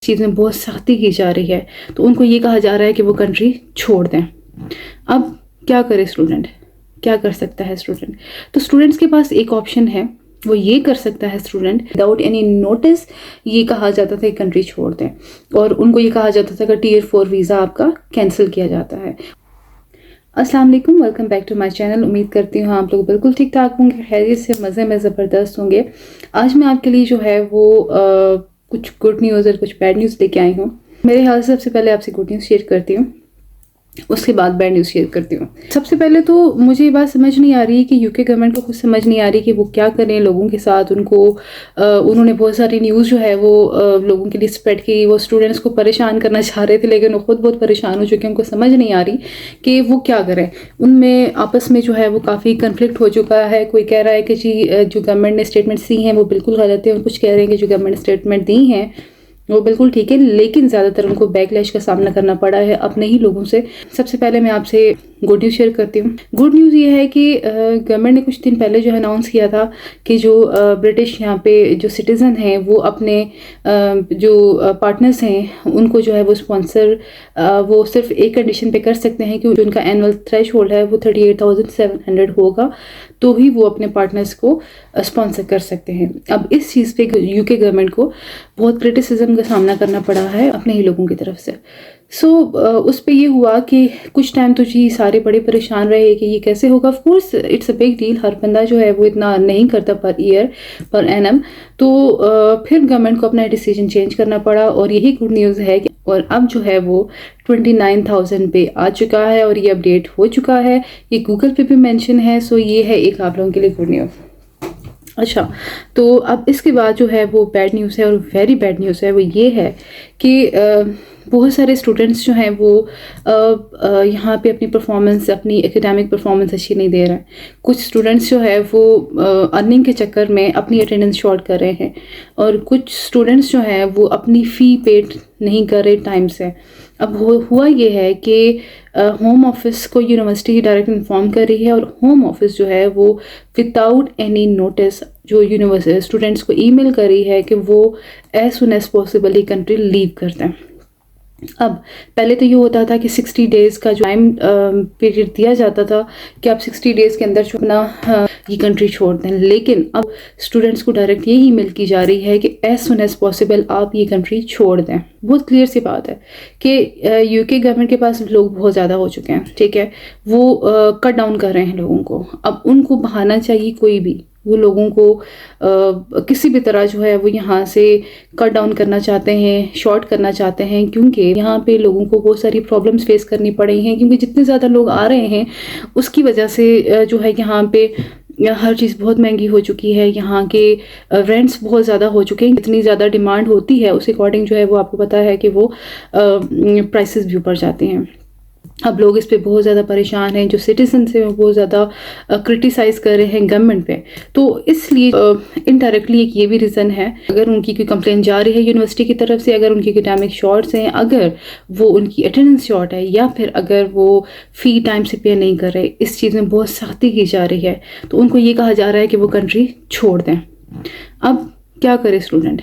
चीज़ में बहुत सख्ती की जा रही है, तो उनको ये कहा जा रहा है कि वो कंट्री छोड़ दें। अब क्या करे स्टूडेंट, क्या कर सकता है स्टूडेंट? तो स्टूडेंट्स के पास एक ऑप्शन है, वो ये कर सकता है स्टूडेंट, विदाउट एनी नोटिस ये कहा जाता था कि कंट्री छोड़ दें, और उनको ये कहा जाता था कि Tier 4 वीज़ा आपका कैंसिल किया जाता है। अस्सलाम वालेकुम, welcome back to my channel. उम्मीद करती हूँ आप लोग बिल्कुल ठीक ठाक होंगे, खैरियत से, मज़े में ज़बरदस्त होंगे। आज मैं आपके लिए जो है वो कुछ गुड न्यूज़ और कुछ बैड न्यूज़ लेके आई हूँ। मेरे ख्याल से सबसे पहले आपसे गुड न्यूज़ शेयर करती हूँ, उसके बाद बैड न्यूज़ शेयर करती हूँ। सबसे पहले तो मुझे ये बात समझ नहीं आ रही कि यूके गवर्नमेंट को खुद समझ नहीं आ रही कि वो क्या करें लोगों के साथ। उन्होंने बहुत सारी न्यूज़ जो है वो लोगों के लिए स्प्रेड की, वो स्टूडेंट्स को परेशान करना चाह रहे थे, लेकिन वो खुद बहुत परेशान हो चुके हैं। उनको समझ नहीं आ रही कि वो क्या करें। उनमें आपस में जो है वो काफ़ी कन्फ्लिक्ट हो चुका है। कोई कह रहा है कि जी जो गवर्नमेंट ने स्टेटमेंट्स दी हैं वो बिल्कुल गलत है, और कुछ कह रहे हैं कि जो गवर्नमेंट ने स्टेटमेंट दी हैं वो बिल्कुल ठीक है, लेकिन ज़्यादातर उनको बैकलैश का सामना करना पड़ा है अपने ही लोगों से। सबसे पहले मैं आपसे गुड न्यूज़ शेयर करती हूँ। गुड न्यूज़ ये है कि गवर्नमेंट ने कुछ दिन पहले जो अनाउंस किया था कि जो ब्रिटिश यहाँ पे जो सिटीज़न हैं वो अपने जो पार्टनर्स हैं उनको जो है वो स्पॉन्सर वो सिर्फ एक कंडीशन पे कर सकते हैं कि जो उनका एनुअल थ्रेश होल्ड है वो 38,700 होगा, तो ही वो अपने पार्टनर्स को स्पॉन्सर कर सकते हैं। अब इस चीज़ पे यूके गवर्नमेंट को बहुत क्रिटिसिज्म का सामना करना पड़ा है अपने ही लोगों की तरफ से। उस पे ये हुआ कि कुछ टाइम तो जी सारे बड़े परेशान रहे कि ये कैसे होगा। Of course it's a big deal, हर बंदा जो है वो इतना नहीं करता पर ईयर पर एनम। तो फिर गवर्नमेंट को अपना डिसीजन चेंज करना पड़ा, और यही गुड न्यूज़ है कि और अब जो है वो 29,000 पे आ चुका है, और ये अपडेट हो चुका है, ये गूगल पे भी मेंशन है। सो ये है एक आप लोगों के लिए गुड न्यूज़। अच्छा, तो अब इसके बाद जो है वो बैड न्यूज़ है, और वेरी बैड न्यूज़ है वो ये है कि बहुत सारे स्टूडेंट्स जो हैं वो यहाँ पे अपनी परफॉर्मेंस, अपनी एकेडमिक परफॉर्मेंस अच्छी नहीं दे रहे हैं। कुछ स्टूडेंट्स जो है वो अर्निंग के चक्कर में अपनी अटेंडेंस शॉर्ट कर रहे हैं, और कुछ स्टूडेंट्स जो हैं वो अपनी फ़ी पेड नहीं कर रहे टाइम से। अब हुआ ये है कि होम ऑफिस को यूनिवर्सिटी डायरेक्ट इन्फॉर्म कर रही है, और होम ऑफिस जो है वो विदाउट एनी नोटिस जो यूनिवर्सिटी स्टूडेंट्स को ईमेल कर रही है कि वो एज सुन एज पॉसिबल ये कंट्री लीव कर दें। अब पहले तो ये होता था कि 60 डेज़ का जो टाइम पीरियड दिया जाता था कि आप 60 डेज़ के अंदर जो अपना ये कंट्री छोड़ दें, लेकिन अब स्टूडेंट्स को डायरेक्ट ये ईमेल की जा रही है कि एज सुन एज पॉसिबल आप ये कंट्री छोड़ दें। बहुत क्लियर सी बात है कि यूके गवर्नमेंट के पास लोग बहुत ज़्यादा हो चुके हैं, ठीक है, वो कट डाउन कर रहे हैं लोगों को। अब उनको बहाना चाहिए कोई भी, वो लोगों को किसी भी तरह जो है वो यहाँ से कट डाउन करना चाहते हैं, शॉर्ट करना चाहते हैं, क्योंकि यहाँ पे लोगों को बहुत सारी प्रॉब्लम्स फेस करनी पड़ रही हैं, क्योंकि जितने ज़्यादा लोग आ रहे हैं उसकी वजह से जो है यहाँ पे हर चीज़ बहुत महंगी हो चुकी है। यहाँ के रेंट्स बहुत ज़्यादा हो चुके हैं। इतनी ज़्यादा डिमांड होती है उस अकॉर्डिंग जो है वो आपको पता है कि वो प्राइसेस भी ऊपर जाते हैं। अब लोग इस पे बहुत ज़्यादा परेशान हैं, जो सिटीजन से वो बहुत ज़्यादा क्रिटिसाइज़ कर रहे हैं गवर्नमेंट पे। तो इसलिए इनडायरेक्टली एक ये भी रीज़न है, अगर उनकी कोई कंप्लेंट जा रही है यूनिवर्सिटी की तरफ से, अगर उनकी एकेडमिक शॉर्ट्स हैं, अगर वो उनकी अटेंडेंस शॉर्ट है, या फिर अगर वो फ़ी टाइम से पे नहीं कर रहे, इस चीज़ में बहुत सख्ती की जा रही है, तो उनको ये कहा जा रहा है कि वो कंट्री छोड़ दें। अब क्या करे स्टूडेंट,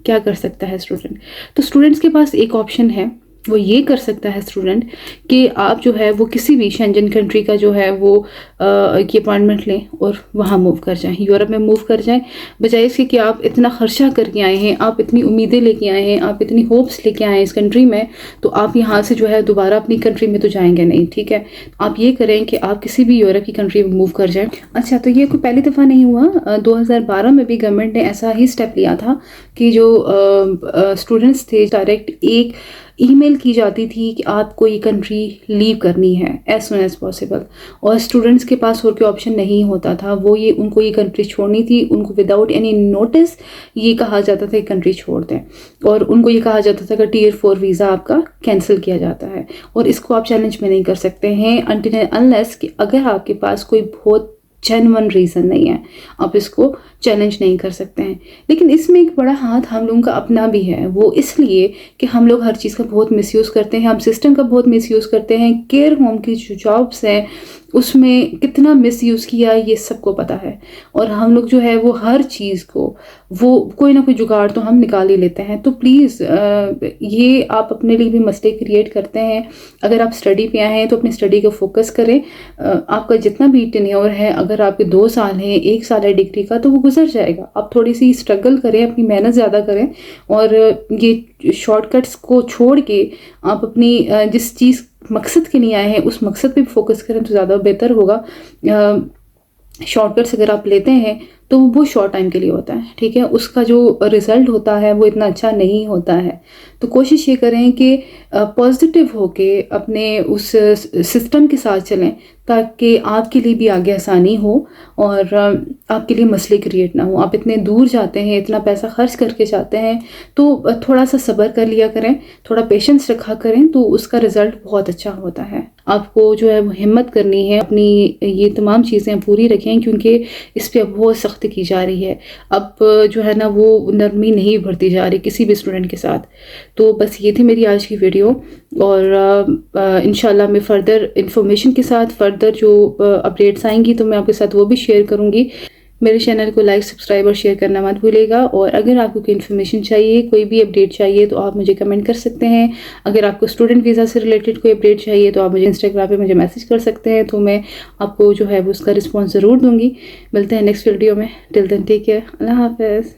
क्या कर सकता है स्टूडेंट? तो स्टूडेंट्स के पास एक ऑप्शन है, वो ये कर सकता है स्टूडेंट कि आप जो है वो किसी भी शेंजन कंट्री का जो है वो की अपॉइंटमेंट लें और वहाँ मूव कर जाएं, यूरोप में मूव कर जाएं, बजाय इसके कि आप इतना खर्चा करके आए हैं, आप इतनी उम्मीदें लेके आए हैं, आप इतनी होप्स लेके आए हैं इस कंट्री में, तो आप यहाँ से जो है दोबारा अपनी कंट्री में तो जाएंगे नहीं, ठीक है। आप ये करें कि आप किसी भी यूरोप की कंट्री में मूव कर जाएं। अच्छा, तो ये कोई पहली दफ़ा नहीं हुआ, 2012 में भी गवर्नमेंट ने ऐसा ही स्टेप लिया था कि जो स्टूडेंट्स थे डायरेक्ट एक ईमेल की जाती थी कि आपको ये कंट्री लीव करनी है एज सुन एज पॉसिबल, और स्टूडेंट्स के पास और कोई ऑप्शन नहीं होता था। उनको ये कंट्री छोड़नी थी, उनको विदाउट एनी नोटिस ये कहा जाता था कि कंट्री छोड़ दें, और उनको ये कहा जाता था कि Tier 4 वीज़ा आपका कैंसिल किया जाता है, और इसको आप चैलेंज में नहीं कर सकते हैं अनटिल अनलेस कि अगर आपके पास कोई बहुत जेन्युइन रीज़न नहीं है, आप इसको चैलेंज नहीं कर सकते हैं। लेकिन इसमें एक बड़ा हाथ हम लोगों का अपना भी है, वो इसलिए कि हम लोग हर चीज़ का बहुत मिसयूज़ करते हैं, हम सिस्टम का बहुत मिसयूज़ करते हैं। केयर होम की जो जॉब्स हैं उसमें कितना मिसयूज़ किया ये सबको पता है। और हम लोग जो है वो हर चीज़ को वो कोई ना कोई जुगाड़ तो हम निकाल ही लेते हैं। तो प्लीज़ ये आप अपने लिए भी मसले क्रिएट करते हैं। अगर आप स्टडी पे आए हैं तो अपनी स्टडी को फोकस करें। आपका जितना भी टेन्योर है, अगर आपके 2 साल हैं, 1 साल है डिग्री का, तो वो गुजर जाएगा। आप थोड़ी सी स्ट्रगल करें, अपनी मेहनत ज़्यादा करें और ये शॉर्टकट्स को छोड़ के आप अपनी जिस चीज़ मकसद के लिए आए हैं उस मकसद पे फोकस करें तो ज़्यादा बेहतर होगा। शॉर्टकट्स अगर आप लेते हैं तो वो शॉर्ट टाइम के लिए होता है, ठीक है, उसका जो रिज़ल्ट होता है वो इतना अच्छा नहीं होता है। तो कोशिश ये करें कि पॉजिटिव होके अपने उस सिस्टम के साथ चलें ताकि आपके लिए भी आगे आसानी हो और आपके लिए मसले क्रिएट ना हो। आप इतने दूर जाते हैं, इतना पैसा खर्च करके जाते हैं, तो थोड़ा सा सब्र कर लिया करें, थोड़ा पेशेंस रखा करें, तो उसका रिज़ल्ट बहुत अच्छा होता है। आपको जो है वो हिम्मत करनी है, अपनी ये तमाम चीज़ें पूरी रखें क्योंकि इस पे अब बहुत सख्ती की जा रही है। अब जो है ना वो नरमी नहीं भरती जा रही किसी भी स्टूडेंट के साथ। तो बस ये थी मेरी आज की वीडियो और इंशाल्लाह मैं फ़र्दर इन्फॉर्मेशन के साथ फ़र्दर जो अपडेट्स आएंगी तो मैं आपके साथ वो भी शेयर करूँगी। मेरे चैनल को लाइक, सब्सक्राइब और शेयर करना मत भूलिएगा। और अगर आपको कोई इन्फॉर्मेशन चाहिए, कोई भी अपडेट चाहिए तो आप मुझे कमेंट कर सकते हैं। अगर आपको स्टूडेंट वीज़ा से रिलेटेड कोई अपडेट चाहिए तो आप मुझे इंस्टाग्राम पे मुझे मैसेज कर सकते हैं, तो मैं आपको जो है वो उसका रिस्पॉन्स ज़रूर दूँगी। मिलते हैं नेक्स्ट वीडियो में। Till then take care. अल्लाह हाफ़िज़।